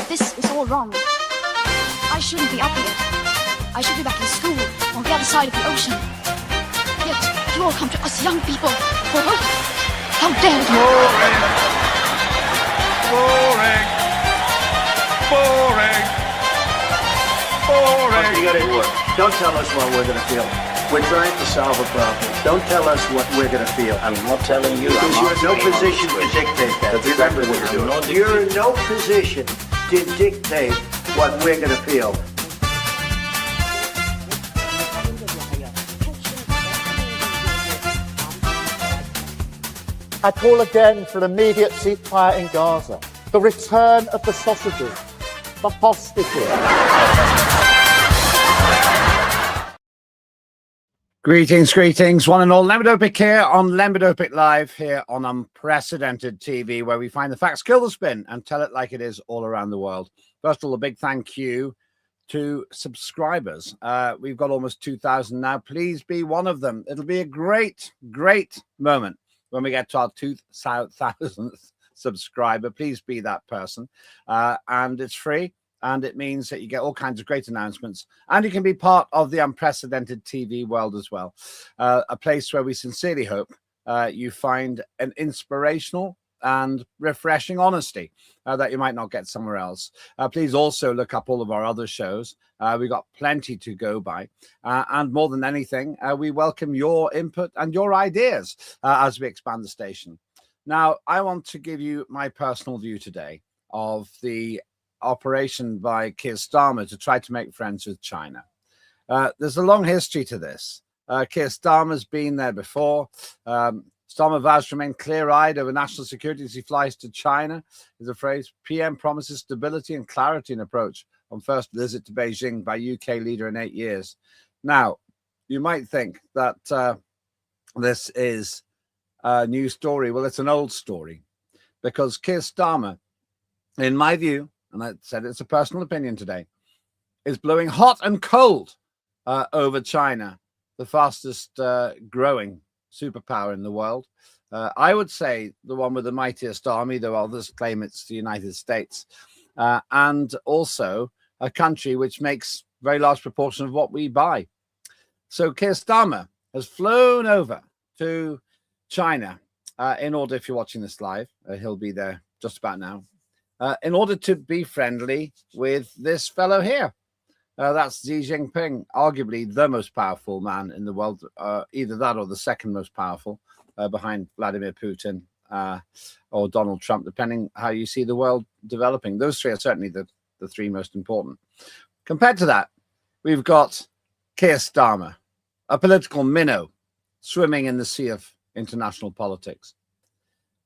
This is all wrong. I shouldn't be up here. I should be back in school on the other side of the ocean. Yet you all come to us young people for hope. How dare you! Boring. Boring. Boring. Boring. You got it work. Don't tell us what we're going to feel. We're trying to solve a problem. Don't tell us what we're going to feel. I'm not telling you. Because you're in no position to dictate that. That's exactly what you're doing. You're in no position to dictate what we're going to feel. I call again for an immediate ceasefire in Gaza, the return of the sausages, the hostages. Greetings, one and all. Lembit Öpik here on Lembit Öpik Live here on unprecedented TV, where we find the facts, kill the spin, and tell it like it is all around the world. First of all, a big thank you to subscribers. We've got almost 2,000 now. Please be one of them. It'll be a great moment when we get to our 2,000th subscriber. Please be that person. And it's free. And it means that you get all kinds of great announcements, and you can be part of the unprecedented TV world as well. A place where we sincerely hope you find an inspirational and refreshing honesty that you might not get somewhere else. Please also look up all of our other shows. We've got plenty to go by. And more than anything, we welcome your input and your ideas as we expand the station. Now, I want to give you my personal view today of the operation by Keir Starmer to try to make friends with China. There's a long history to this. Keir Starmer's been there before. Starmer vows to remain clear-eyed over national security as he flies to China, is a phrase. PM promises stability and clarity in approach on first visit to Beijing by UK leader in 8 years. Now, you might think that this is a new story. Well, it's an old story, because Keir Starmer, in my view, and I said it's a personal opinion today, is blowing hot and cold over China, the fastest growing superpower in the world. I would say the one with the mightiest army, though others claim it's the United States, and also a country which makes a very large proportion of what we buy. So Keir Starmer has flown over to China in order, if you're watching this live, he'll be there just about now, in order to be friendly with this fellow here. That's Xi Jinping, arguably the most powerful man in the world, either that or the second most powerful, behind Vladimir Putin or Donald Trump, depending how you see the world developing. Those three are certainly the three most important. Compared to that, we've got Keir Starmer, a political minnow swimming in the sea of international politics.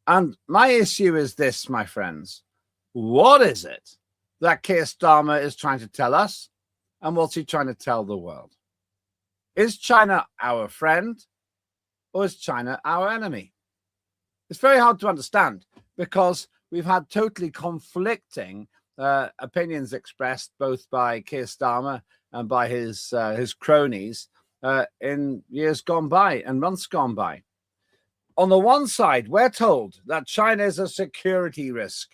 And my issue is this, my friends. What is it that Keir Starmer is trying to tell us, and what's he trying to tell the world? Is China our friend, or is China our enemy? It's very hard to understand, because we've had totally conflicting opinions expressed both by Keir Starmer and by his cronies in years gone by and months gone by. On the one side, we're told that China is a security risk,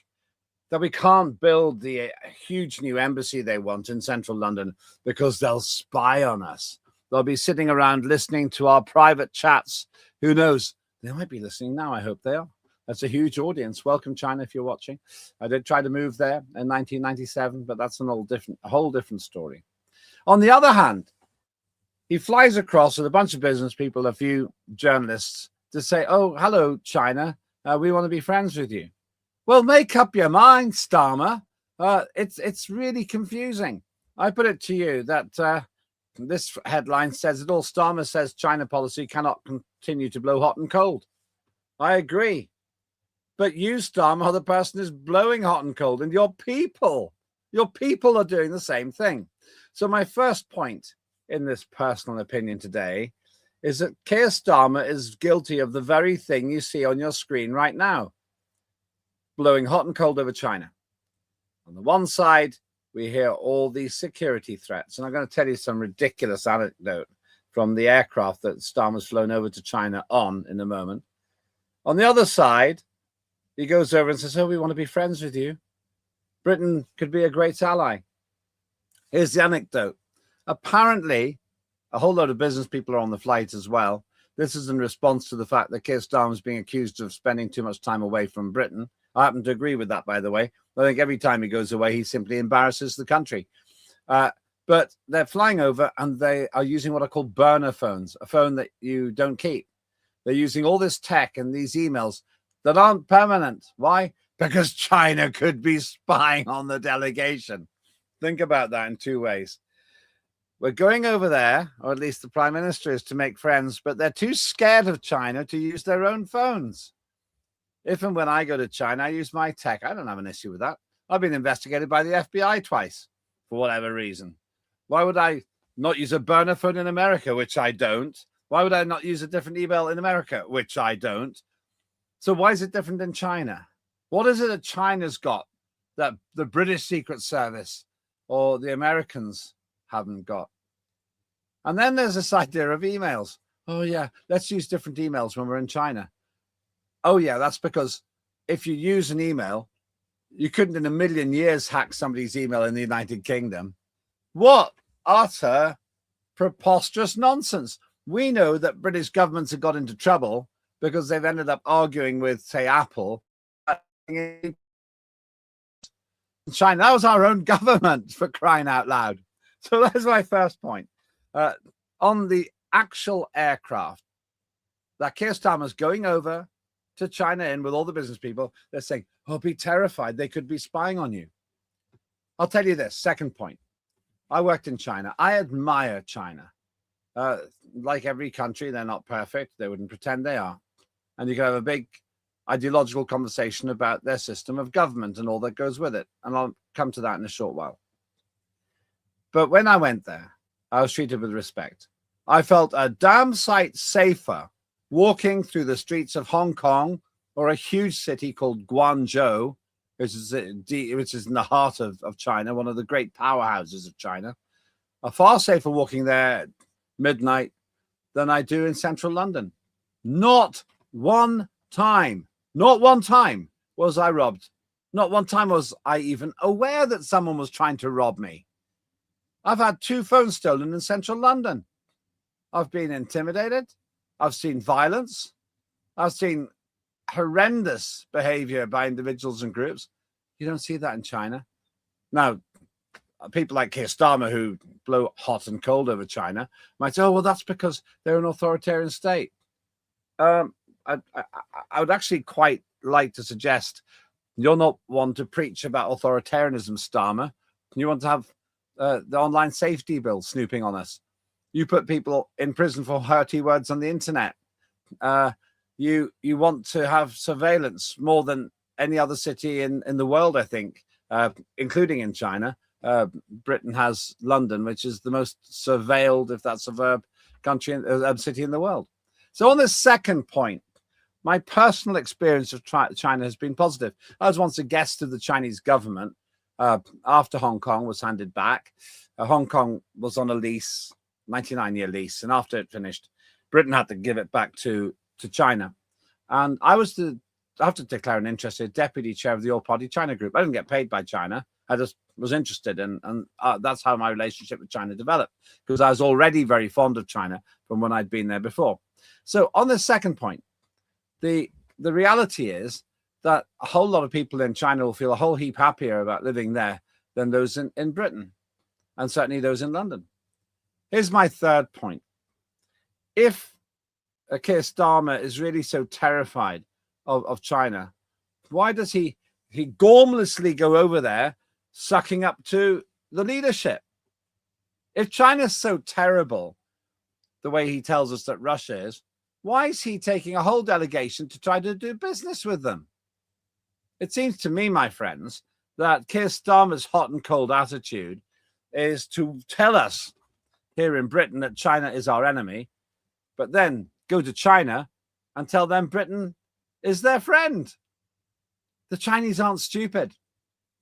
that we can't build the huge new embassy they want in central London because they'll spy on us. They'll be sitting around listening to our private chats. Who knows? They might be listening now. I hope they are. That's a huge audience. Welcome, China, if you're watching. I did try to move there in 1997, but that's a whole different story. On the other hand, he flies across with a bunch of business people, a few journalists, to say, oh, hello, China. We want to be friends with you. Well, make up your mind, Starmer. It's really confusing. I put it to you that this headline says it all. Starmer says China policy cannot continue to blow hot and cold. I agree. But you, Starmer, are the person who's blowing hot and cold, and your people are doing the same thing. So my first point in this personal opinion today is that Keir Starmer is guilty of the very thing you see on your screen right now. Blowing hot and cold over China. On the one side, we hear all these security threats. And I'm going to tell you some ridiculous anecdote from the aircraft that Starmer's flown over to China on in a moment. On the other side, he goes over and says, oh, we want to be friends with you. Britain could be a great ally. Here's the anecdote. Apparently, a whole load of business people are on the flight as well. This is in response to the fact that Keir Starmer is being accused of spending too much time away from Britain. I happen to agree with that, by the way. I think every time he goes away, he simply embarrasses the country. But they're flying over and they are using what are called burner phones, a phone that you don't keep. They're using all this tech and these emails that aren't permanent. Why? Because China could be spying on the delegation. Think about that in two ways. We're going over there, or at least the Prime Minister is, to make friends, but they're too scared of China to use their own phones. If and when I go to China, I use my tech. I don't have an issue with that. I've been investigated by the FBI twice for whatever reason. Why would I not use a burner phone in America, which I don't? Why would I not use a different email in America, which I don't? So why is it different in China? What is it that China's got that the British Secret Service or the Americans haven't got? And then there's this idea of emails. Oh, yeah, let's use different emails when we're in China. Oh, yeah, that's because if you use an email, you couldn't in a million years hack somebody's email in the United Kingdom. What utter preposterous nonsense. We know that British governments have got into trouble because they've ended up arguing with, say, Apple. China, that was our own government, for crying out loud. So that's my first point. On the actual aircraft that Keir Starmer's going over to China in with all the business people, they're saying, oh, be terrified. They could be spying on you. I'll tell you this, second point. I worked in China. I admire China. Like every country, they're not perfect. They wouldn't pretend they are. And you can have a big ideological conversation about their system of government and all that goes with it. And I'll come to that in a short while. But when I went there, I was treated with respect. I felt a damn sight safer walking through the streets of Hong Kong or a huge city called Guangzhou, which is in the heart of China, one of the great powerhouses of China. I'm far safer walking there midnight than I do in central London. Not one time was I robbed. Not one time was I even aware that someone was trying to rob me. I've had 2 phones stolen in central London. I've been intimidated. I've seen violence. I've seen horrendous behavior by individuals and groups. You don't see that in China. Now, people like Keir Starmer, who blow hot and cold over China, might say, oh, well, that's because they're an authoritarian state. I would actually quite like to suggest you're not one to preach about authoritarianism, Starmer. You want to have the online safety bill snooping on us. You put people in prison for hurty words on the internet. You want to have surveillance more than any other city in the world, I think, including in China. Britain has London, which is the most surveilled, if that's a verb, city in the world. So on this second point, my personal experience of China has been positive. I was once a guest of the Chinese government after Hong Kong was handed back. Hong Kong was on a lease, 99-year lease, and after it finished, Britain had to give it back to China. And I have to declare an interest as deputy chair of the All-Party China Group. I didn't get paid by China. I just was interested, and that's how my relationship with China developed, because I was already very fond of China from when I'd been there before. So on the second point, the reality is that a whole lot of people in China will feel a whole heap happier about living there than those in Britain, and certainly those in London. Here's my third point. If Keir Starmer is really so terrified of China, why does he gormlessly go over there sucking up to the leadership? If China's so terrible, the way he tells us that Russia is, why is he taking a whole delegation to try to do business with them? It seems to me, my friends, that Keir Starmer's hot and cold attitude is to tell us here in Britain that China is our enemy, but then go to China and tell them Britain is their friend. The Chinese aren't stupid.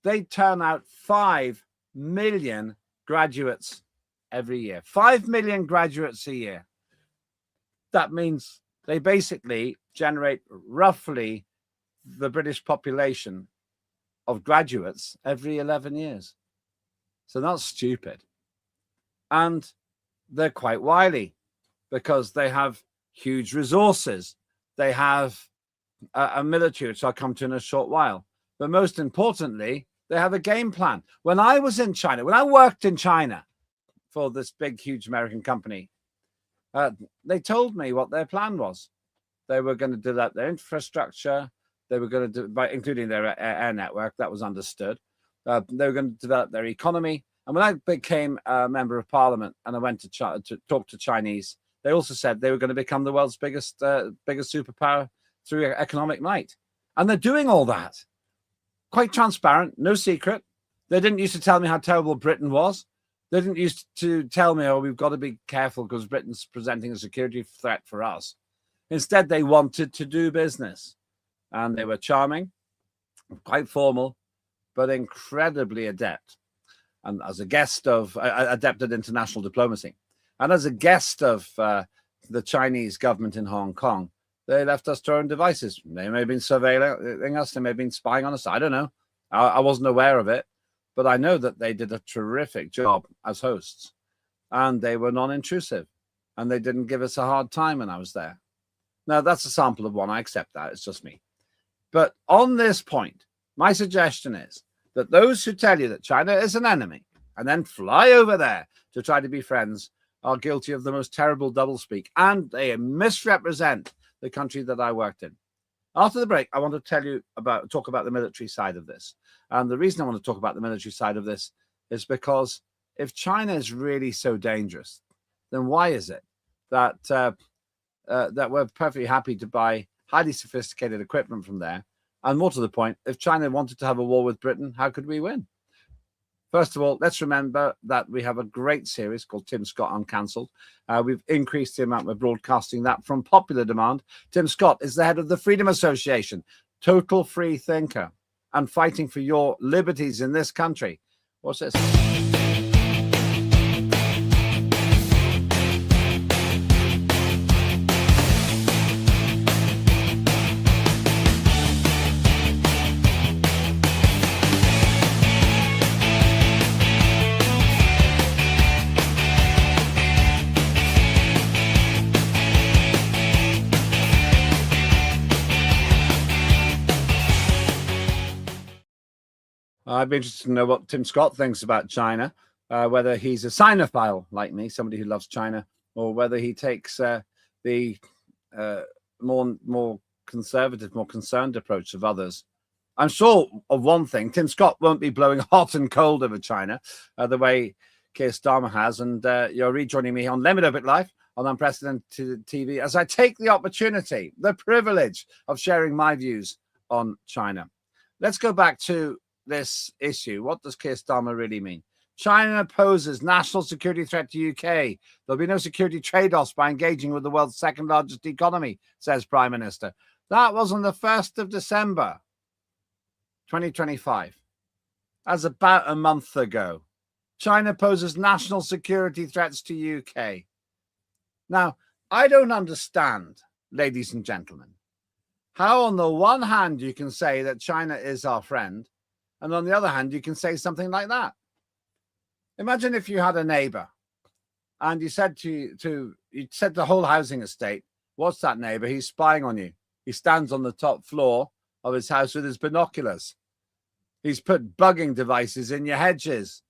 They turn out 5 million graduates every year. 5 million graduates a year. That means they basically generate roughly the British population of graduates every 11 years. So not stupid. And they're quite wily because they have huge resources. They have a military, which I'll come to in a short while. But most importantly, they have a game plan. When I was in China, when I worked in China for this big, huge American company, they told me what their plan was. They were going to develop their infrastructure. They were going to do, including their air network, that was understood. They were going to develop their economy. And when I became a member of parliament and I went to talk to Chinese, they also said they were going to become the world's biggest superpower through economic might. And they're doing all that. Quite transparent, no secret. They didn't used to tell me how terrible Britain was. They didn't used to tell me, oh, we've got to be careful because Britain's presenting a security threat for us. Instead, they wanted to do business. And they were charming, quite formal, but incredibly adept. And as a guest of, adept at international diplomacy. And as a guest of the Chinese government in Hong Kong, they left us to our own devices. They may have been surveilling us. They may have been spying on us. I don't know. I wasn't aware of it. But I know that they did a terrific job as hosts. And they were non-intrusive. And they didn't give us a hard time when I was there. Now, that's a sample of one. I accept that. It's just me. But on this point, my suggestion is that those who tell you that China is an enemy and then fly over there to try to be friends are guilty of the most terrible doublespeak. And they misrepresent the country that I worked in. After the break, I want to talk about the military side of this. And the reason I want to talk about the military side of this is because if China is really so dangerous, then why is it that that we're perfectly happy to buy highly sophisticated equipment from there? And more to the point, if China wanted to have a war with Britain, how could we win? First of all, let's remember that we have a great series called Tim Scott Uncancelled. We've increased the amount we're broadcasting that from popular demand. Tim Scott is the head of the Freedom Association, total free thinker, and fighting for your liberties in this country. What's this? I'd be interested to know what Tim Scott thinks about China, whether he's a Sinophile like me, somebody who loves China, or whether he takes the more conservative, more concerned approach of others. I'm sure of one thing, Tim Scott won't be blowing hot and cold over China the way Keir Starmer has. And you're rejoining me on Lembit Öpik Live on Unprecedented TV as I take the opportunity, the privilege of sharing my views on China. Let's go back to this issue. What does Keir Starmer really mean? China poses national security threat to UK. There'll be no security trade-offs by engaging with the world's second largest economy, says Prime Minister. That was on the 1st of December, 2025. That's about a month ago. China poses national security threats to UK. Now, I don't understand, ladies and gentlemen, how on the one hand you can say that China is our friend, and on the other hand, you can say something like that. Imagine if you had a neighbor and you said to the whole housing estate, what's that neighbor? He's spying on you. He stands on the top floor of his house with his binoculars. He's put bugging devices in your hedges.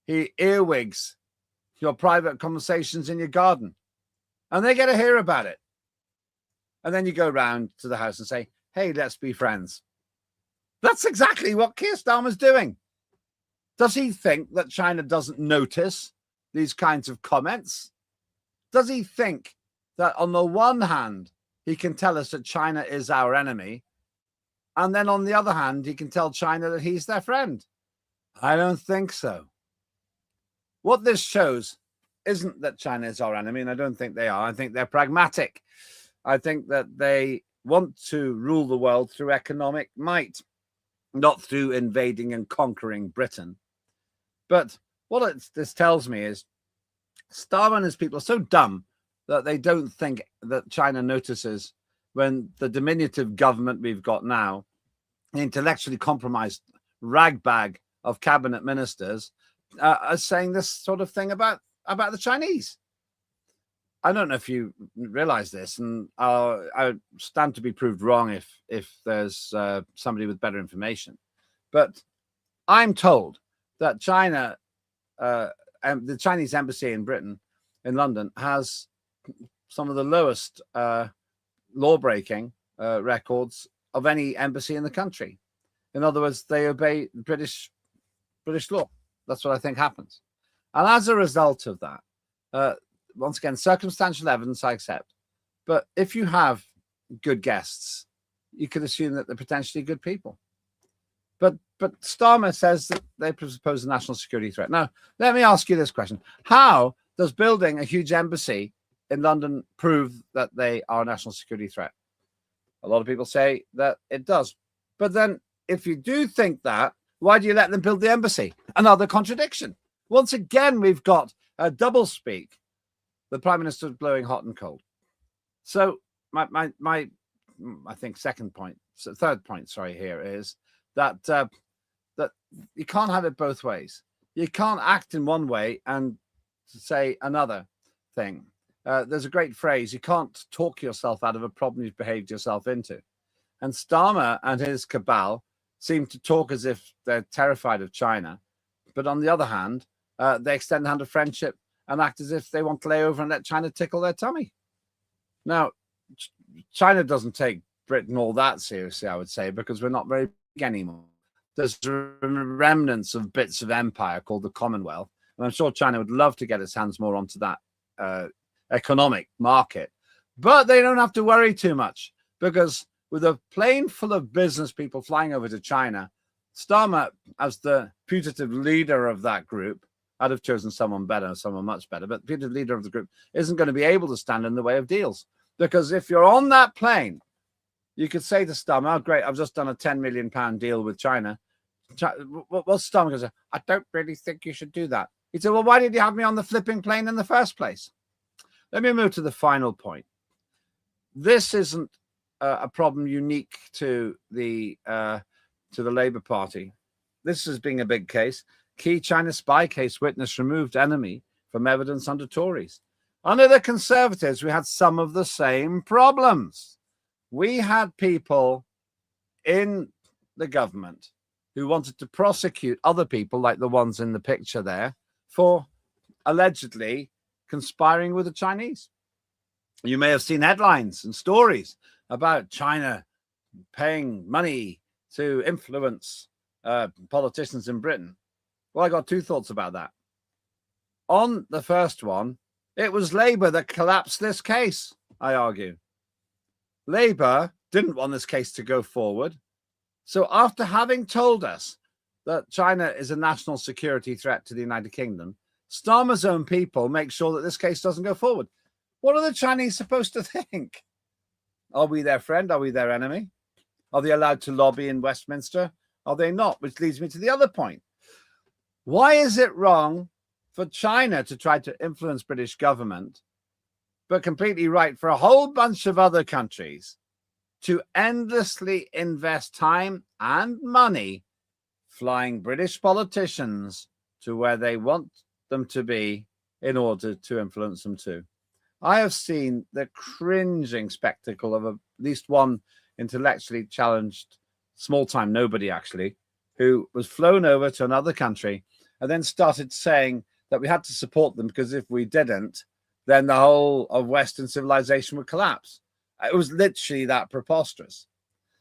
He earwigs your private conversations in your garden. And they get to hear about it. And then you go round to the house and say, hey, let's be friends. That's exactly what Keir Starmer's doing. Does he think that China doesn't notice these kinds of comments? Does he think that on the one hand, he can tell us that China is our enemy, and then on the other hand, he can tell China that he's their friend? I don't think so. What this shows isn't that China is our enemy, and I don't think they are. I think they're pragmatic. I think that they want to rule the world through economic might, not through invading and conquering Britain. But what this tells me is Starmer and his people are so dumb that they don't think that China notices when the diminutive government we've got now, the intellectually compromised ragbag of cabinet ministers are saying this sort of thing about the Chinese. I don't know if you realize this, and I stand to be proved wrong if there's somebody with better information. But I'm told that China, and the Chinese embassy in Britain, in London, has some of the lowest law-breaking records of any embassy in the country. In other words, they obey British law. That's what I think happens. And as a result of that, once again, circumstantial evidence I accept. But if you have good guests, you could assume that they're potentially good people. But Starmer says that they pose a national security threat. Now, let me ask you this question. How does building a huge embassy in London prove that they are a national security threat? A lot of people say that it does. But then if you do think that, why do you let them build the embassy? Another contradiction. Once again, we've got a doublespeak. The Prime Minister is blowing hot and cold. So my I think third point, here is that that you can't have it both ways. You can't act in one way and say another thing. There's a great phrase: you can't talk yourself out of a problem you've behaved yourself into. And Starmer and his cabal seem to talk as if they're terrified of China, but on the other hand, they extend the hand of friendship and act as if they want to lay over and let China tickle their tummy. Now, China doesn't take Britain all that seriously, I would say, because we're not very big anymore. There's remnants of bits of empire called the Commonwealth, and I'm sure China would love to get its hands more onto that economic market. But they don't have to worry too much, because with a plane full of business people flying over to China, Starmer, as the putative leader of that group, I'd have chosen someone better, someone much better, but the putative leader of the group isn't going to be able to stand in the way of deals. Because if you're on that plane, you could say to Starmer, oh, great, I've just done a £10 million deal with China. What's Starmer going to say? I don't really think you should do that. He'd say, well, why did you have me on the flipping plane in the first place? Let me move to the final point. This isn't a problem unique to the Labour Party. This is being a big case. Key China spy case witness removed enemy from evidence under Tories. Under the Conservatives, we had some of the same problems. We had people in the government who wanted to prosecute other people, like the ones in the picture there, for allegedly conspiring with the Chinese. You may have seen headlines and stories about China paying money to influence politicians in Britain. Well, I got two thoughts about that. On the first one, it was Labour that collapsed this case, I argue. Labour didn't want this case to go forward. So after having told us that China is a national security threat to the United Kingdom, Starmer's own people make sure that this case doesn't go forward. What are the Chinese supposed to think? Are we their friend? Are we their enemy? Are they allowed to lobby in Westminster? Are they not? Which leads me to the other point. Why is it wrong for China to try to influence British government, but completely right for a whole bunch of other countries to endlessly invest time and money flying British politicians to where they want them to be in order to influence them too? I have seen the cringing spectacle of at least one intellectually challenged small-time nobody, actually, who was flown over to another country and then started saying that we had to support them because if we didn't, then the whole of Western civilization would collapse. It was literally that preposterous.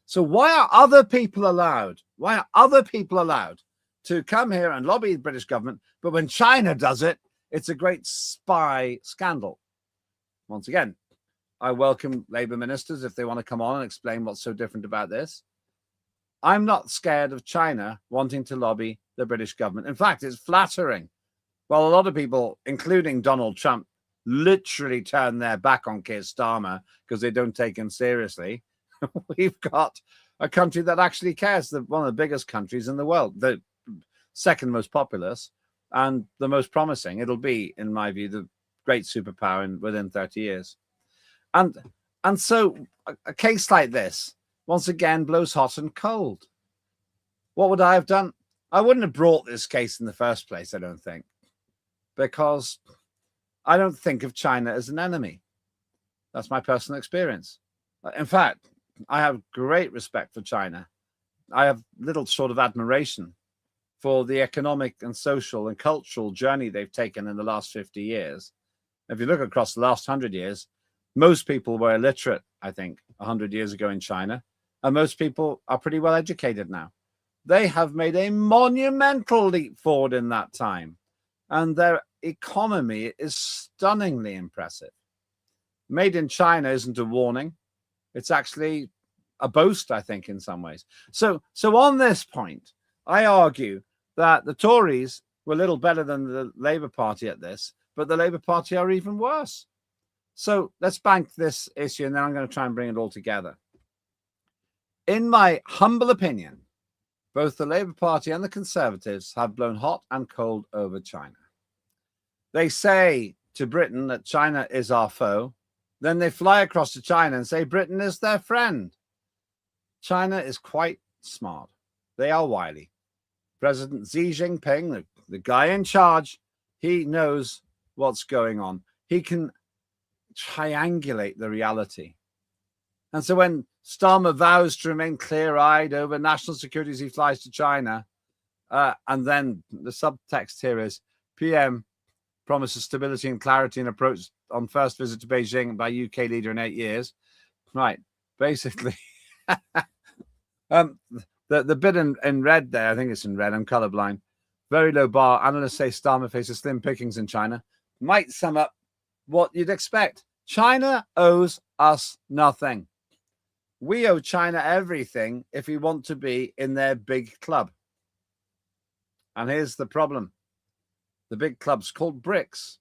So why are other people allowed? Why are other people allowed to come here and lobby the British government, but when China does it, it's a great spy scandal? Once again, I welcome Labour ministers if they want to come on and explain what's so different about this. I'm not scared of China wanting to lobby the British government. In fact, it's flattering. Well, a lot of people, including Donald Trump, literally turn their back on Keir Starmer because they don't take him seriously. We've got a country that actually cares, one of the biggest countries in the world, the second most populous and the most promising. It'll be, in my view, the great superpower within 30 years. And so a case like this, once again, blows hot and cold. What would I have done? I wouldn't have brought this case in the first place, I don't think, because I don't think of China as an enemy. That's my personal experience. In fact, I have great respect for China. I have little sort of admiration for the economic and social and cultural journey they've taken in the last 50 years. If you look across the last 100 years, most people were illiterate, I think, 100 years ago in China, and most people are pretty well educated now. They have made a monumental leap forward in that time, and their economy is stunningly impressive. Made in China isn't a warning. It's actually a boast, I think, in some ways. So on this point, I argue that the Tories were a little better than the Labour Party at this, but the Labour Party are even worse. So let's bank this issue, and then I'm going to try and bring it all together. In my humble opinion, both the Labour Party and the Conservatives have blown hot and cold over China. They say to Britain that China is our foe. Then they fly across to China and say Britain is their friend. China is quite smart. They are wily. President Xi Jinping, the guy in charge, he knows what's going on. He can triangulate the reality. And so when Starmer vows to remain clear-eyed over national security as he flies to China, and then the subtext here is PM promises stability and clarity in approach on first visit to Beijing by UK leader in 8 years. Right, basically, the bit in red there, I think it's in red, I'm colorblind. Very low bar. Analysts say Starmer faces slim pickings in China. Might sum up what you'd expect. China owes us nothing. We owe China everything if we want to be in their big club. And here's the problem. The big club's called BRICS.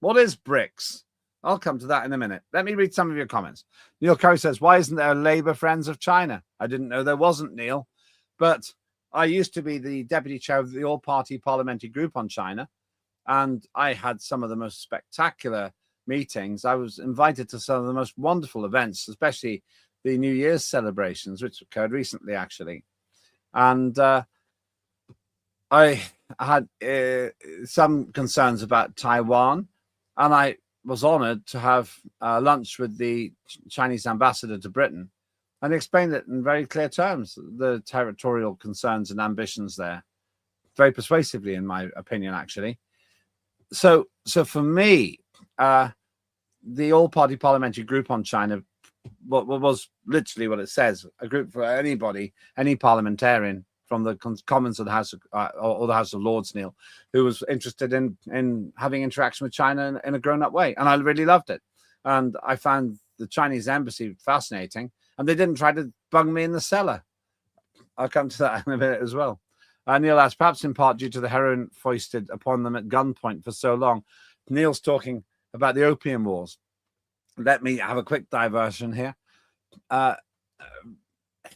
What is BRICS? I'll come to that in a minute. Let me read some of your comments. Neil Curry says, why isn't there Labour Friends of China? I didn't know there wasn't, Neil. But I used to be the deputy chair of the all-party parliamentary group on China. And I had some of the most spectacular meetings. I was invited to some of the most wonderful events, especially the New Year's celebrations, which occurred recently, actually. And I had some concerns about Taiwan, and I was honored to have lunch with the Chinese ambassador to Britain, and explained it in very clear terms, the territorial concerns and ambitions there, very persuasively, in my opinion, actually. So for me, the all-party parliamentary group on China, what was literally what it says, a group for anybody, any parliamentarian from the Commons of the House or the House of Lords, Neil, who was interested in having interaction with China in a grown-up way. And I really loved it. And I found the Chinese embassy fascinating. And they didn't try to bung me in the cellar. I'll come to that in a minute as well. Neil asks, perhaps in part due to the heroin foisted upon them at gunpoint for so long. Neil's talking about the opium wars. Let me have a quick diversion here.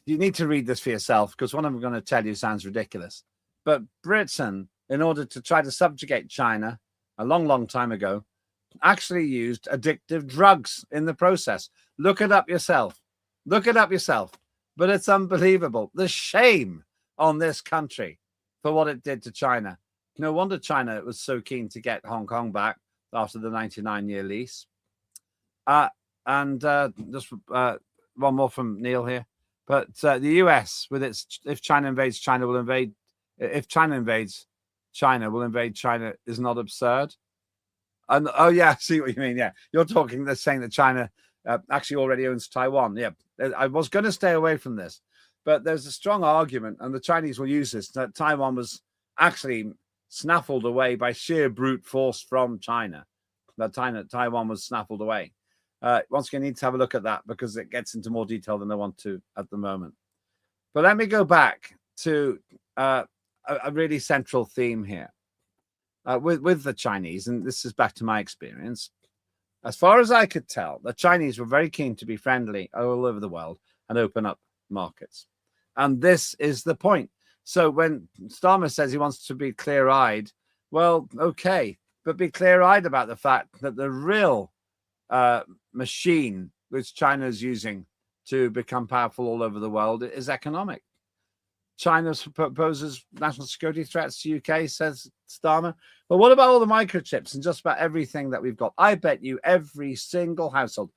You need to read this for yourself, because what I'm going to tell you sounds ridiculous. But Britain, in order to try to subjugate China a long, long time ago, actually used addictive drugs in the process. Look it up yourself. Look it up yourself. But it's unbelievable. The shame on this country for what it did to China. No wonder China was so keen to get Hong Kong back after the 99-year lease. Just one more from Neil here. But the US, with its if China invades, China will invade. If China invades, China will invade China is not absurd. And oh yeah, I see what you mean. Yeah, you're talking. They're saying that China actually already owns Taiwan. Yeah, I was going to stay away from this, but there's a strong argument, and the Chinese will use this, that Taiwan was actually snaffled away by sheer brute force from China. That Taiwan was snaffled away. Once again, you need to have a look at that, because it gets into more detail than I want to at the moment. But let me go back to a really central theme here with the Chinese, and this is back to my experience. As far as I could tell, the Chinese were very keen to be friendly all over the world and open up markets. And this is the point. So when Starmer says he wants to be clear-eyed, well, okay, but be clear-eyed about the fact that the real machine which China is using to become powerful all over the world is economic. China proposes national security threats to UK, says Starmer. But what about all the microchips and just about everything that we've got? I bet you every single household,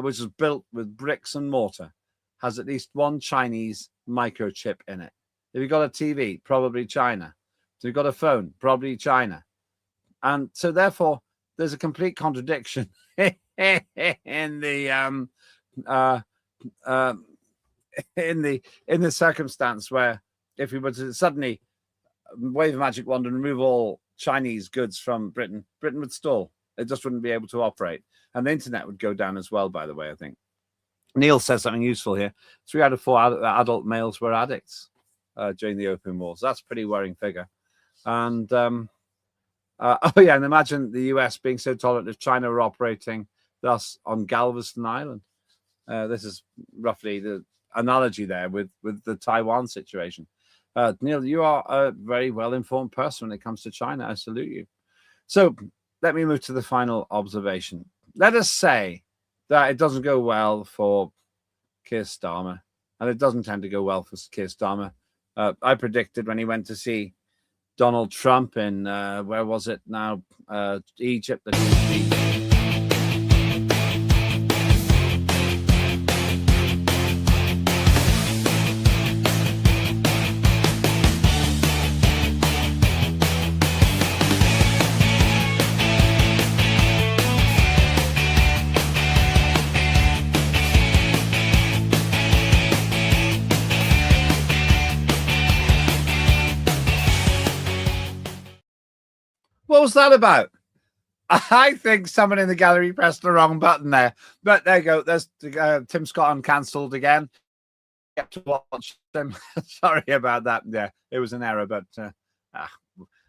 which is built with bricks and mortar, has at least one Chinese microchip in it. If you've got a TV, probably China. If you've got a phone, probably China. And so therefore, there's a complete contradiction in the circumstance where if we were to suddenly wave a magic wand and remove all Chinese goods from Britain, Britain would stall. It just wouldn't be able to operate. And the internet would go down as well, by the way, I think. Neil says something useful here. 3 out of 4 adult males were addicts during the Opium Wars. That's a pretty worrying figure. And and imagine the US being so tolerant if China were operating thus on Galveston Island. This is roughly the analogy there with the Taiwan situation. Neil, you are a very well-informed person when it comes to China. I salute you. So let me move to the final observation. Let us say that it doesn't go well for Keir Starmer, and it doesn't tend to go well for Keir Starmer. I predicted when he went to see Donald Trump in, where was it now, Egypt, that he would be... What was that about? I think someone in the gallery pressed the wrong button there. But there you go. There's Tim Scott uncancelled again. Get to watch them. Sorry about that. Yeah, it was an error, but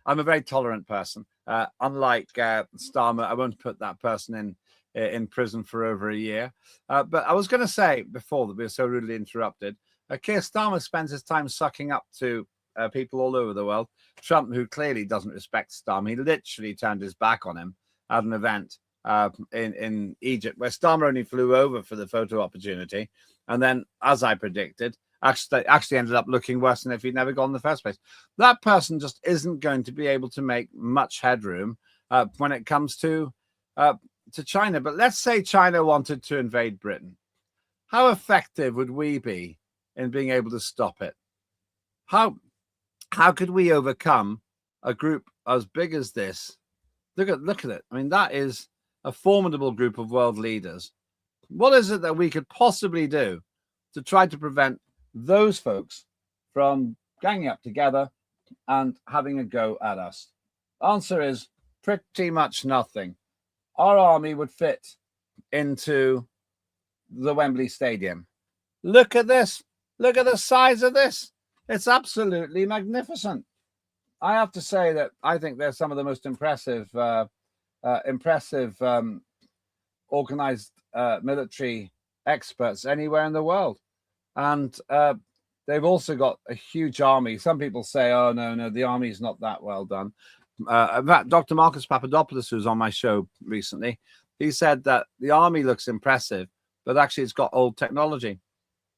I'm a very tolerant person. Unlike Starmer, I won't put that person in prison for over a year. But I was going to say before that we were so rudely interrupted, Keir Starmer spends his time sucking up to people all over the world. Trump, who clearly doesn't respect Starmer, he literally turned his back on him at an event in Egypt, where Starmer only flew over for the photo opportunity, and then, as I predicted, actually ended up looking worse than if he'd never gone in the first place. That person just isn't going to be able to make much headroom when it comes to China. But let's say China wanted to invade Britain. How effective would we be in being able to stop it? How could we overcome a group as big as this? Look at it. I mean, that is a formidable group of world leaders. What is it that we could possibly do to try to prevent those folks from ganging up together and having a go at us? Answer is pretty much nothing. Our army would fit into the Wembley Stadium. Look at this. Look at the size of this. It's absolutely magnificent. I have to say that I think they're some of the most impressive organized military experts anywhere in the world. And they've also got a huge army. Some people say, oh, no, the army is not that well done. In fact, Dr. Marcus Papadopoulos, who was on my show recently, he said that the army looks impressive, but actually it's got old technology.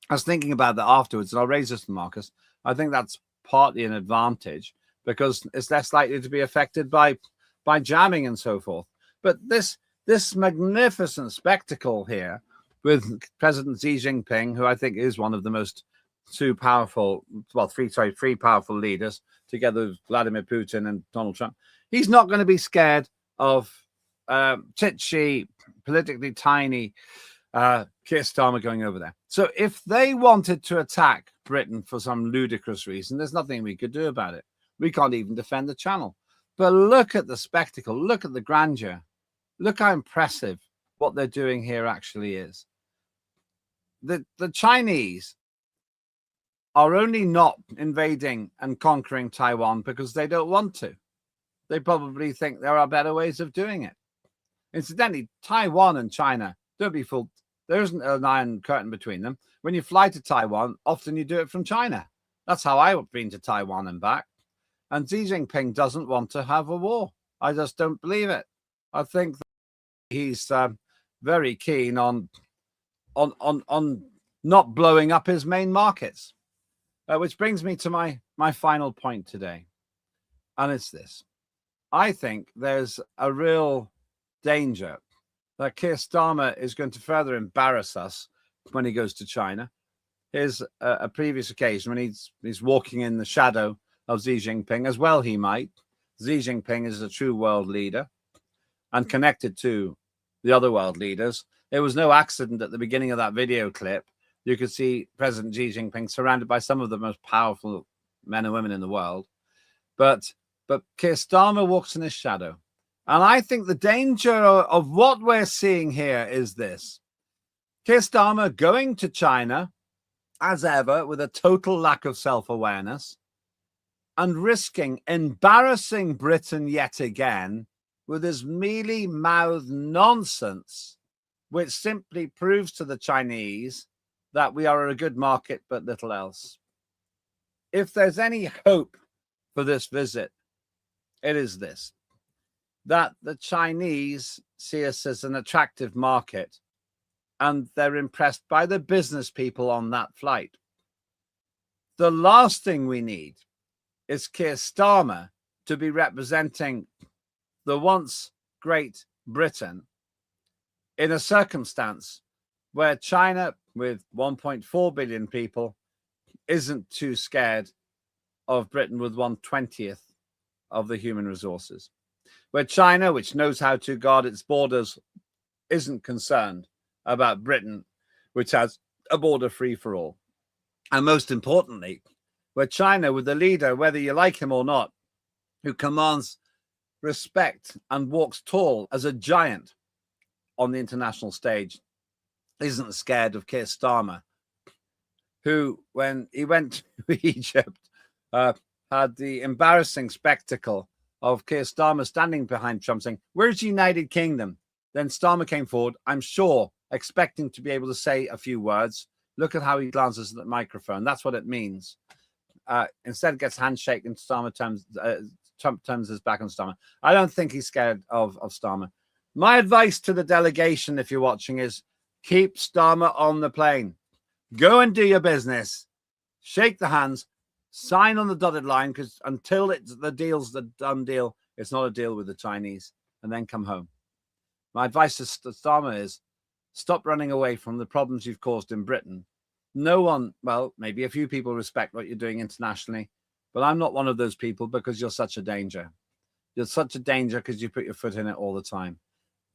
I was thinking about that afterwards, and I'll raise this to Marcus. I think that's partly an advantage because it's less likely to be affected by jamming and so forth. But this magnificent spectacle here with President Xi Jinping, who I think is one of the most three powerful leaders, together with Vladimir Putin and Donald Trump, he's not going to be scared of titchy, politically tiny Keir Starmer going over there. So if they wanted to attack Britain for some ludicrous reason, there's nothing we could do about it. We can't even defend the channel. But look at the spectacle. Look at the grandeur. Look how impressive what they're doing here actually is. The Chinese are only not invading and conquering Taiwan because they don't want to. They probably think there are better ways of doing it. Incidentally, Taiwan and China, don't be fooled, there isn't an iron curtain between them. When you fly to Taiwan, often you do it from China. That's how I've been to Taiwan and back. And Xi Jinping doesn't want to have a war. I just don't believe it. I think that he's very keen on not blowing up his main markets. Which brings me to my final point today. And it's this. I think there's a real danger that Keir Starmer is going to further embarrass us when he goes to China. Here's a previous occasion when he's walking in the shadow of Xi Jinping, as well he might. Xi Jinping is a true world leader and connected to the other world leaders. It was no accident at the beginning of that video clip, you could see President Xi Jinping surrounded by some of the most powerful men and women in the world. But Keir Starmer walks in his shadow. And I think the danger of what we're seeing here is this. Keir Starmer going to China, as ever, with a total lack of self-awareness and risking embarrassing Britain yet again with his mealy-mouthed nonsense, which simply proves to the Chinese that we are a good market, but little else. If there's any hope for this visit, it is this, that the Chinese see us as an attractive market and they're impressed by the business people on that flight. The last thing we need is Keir Starmer to be representing the once great Britain in a circumstance where China, with 1.4 billion people, isn't too scared of Britain with 1/20th of the human resources. Where China, which knows how to guard its borders, isn't concerned about Britain, which has a border free for all. And most importantly, where China, with a leader, whether you like him or not, who commands respect and walks tall as a giant on the international stage, isn't scared of Keir Starmer, who, when he went to Egypt, had the embarrassing spectacle of Keir Starmer standing behind Trump saying, "Where's the United Kingdom?" Then Starmer came forward, I'm sure, expecting to be able to say a few words. Look at how he glances at the microphone. That's what it means. Instead gets handshake and Trump turns his back on Starmer. I don't think he's scared of Starmer. My advice to the delegation, if you're watching, is keep Starmer on the plane. Go and do your business. Shake the hands. Sign on the dotted line, because until the deal's the done deal, it's not a deal with the Chinese. And then come home. My advice to Starmer is stop running away from the problems you've caused in Britain. No one, well, maybe a few people respect what you're doing internationally, but I'm not one of those people because you're such a danger. You're such a danger because you put your foot in it all the time.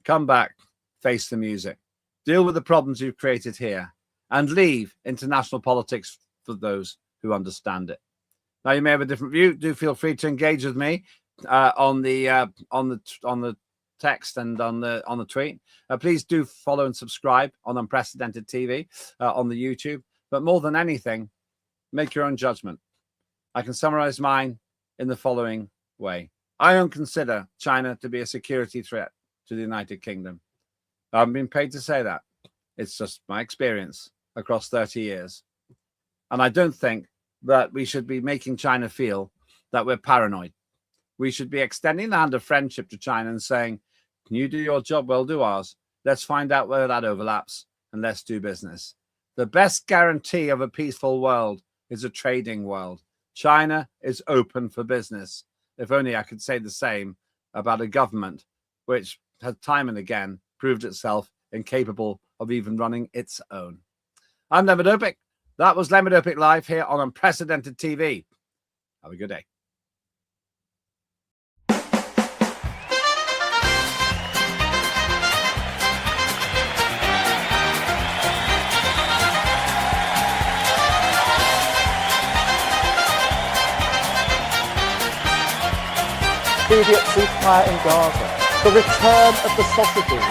Come back, face the music, deal with the problems you've created here, and leave international politics for those who understand it. Now, you may have a different view. Do feel free to engage with me on the text and on the tweet. Please do follow and subscribe on Unprecedented TV on the YouTube. But more than anything, make your own judgment. I can summarize mine in the following way. I don't consider China to be a security threat to the United Kingdom. I haven't been paid to say that. It's just my experience across 30 years. And I don't think that we should be making China feel that we're paranoid. We should be extending the hand of friendship to China and saying, can you do your job? We'll do ours. Let's find out where that overlaps and let's do business. The best guarantee of a peaceful world is a trading world. China is open for business. If only I could say the same about a government which has time and again proved itself incapable of even running its own. I'm Lembit Öpik. That was Lembit Öpik Live here on Unprecedented TV. Have a good day. Immediate ceasefire in Gaza. The return of the sausages.